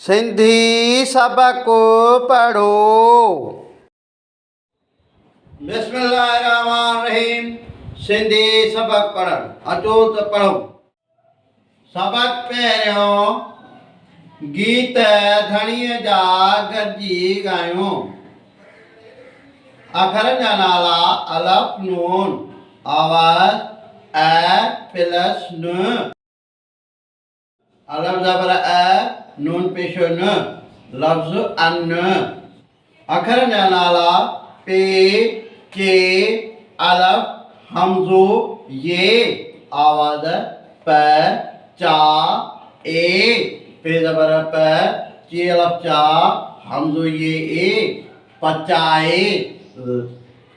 सिंधी सबक पढ़ो। बिस्मिल्लाहिर्रहमानिर्रहीम। सिंधी सबक पढ़न अचो त पढ़ो। सबक पहिरियों गीत धणीअ जा गॾिजी ॻायूं। अखरनि जा नाला अलफ नून आवाज़ ए प्लस न। अलफ ज़बर ए नून पेशो न लफ्ज़ अन। अखरनि जा नाला पे के अलफ हमज़ो ये आवाज़ प चा ए पे ज़बर प चे अलफ चा हमज़ो ये ए पचाए।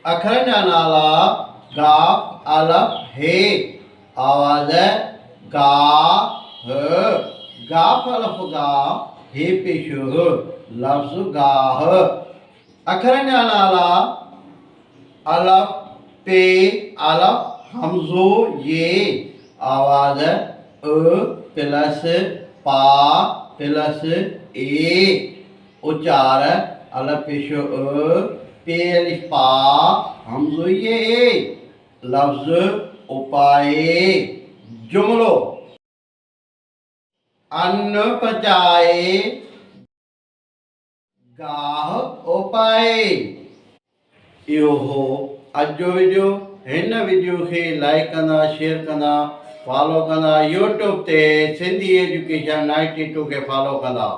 अखरनि जा नाला गाफ अलफ हे आवाज़ गा ह। गाफ अलफ गा हे पेशो ह लफ्ज़ गाह। अखरनि जा नाला अलफ पे अलफ हमज़ो ये आवाज़ अ प्लस पा प्लस ए उच्चार अलफ पेशो अ पे अलिफ पा हमज़ो ये लफ्ज़ उपाए। जुमलो अन्न पचाए गाह उपाए। इहो हो अॼु जो वीडियो। हिन वीडियो खे लाइक कंदा, शेयर कंदा, फॉलो कंदा। यूट्यूब ते सिंधी एजुकेशन 92 खे फॉलो कंदा।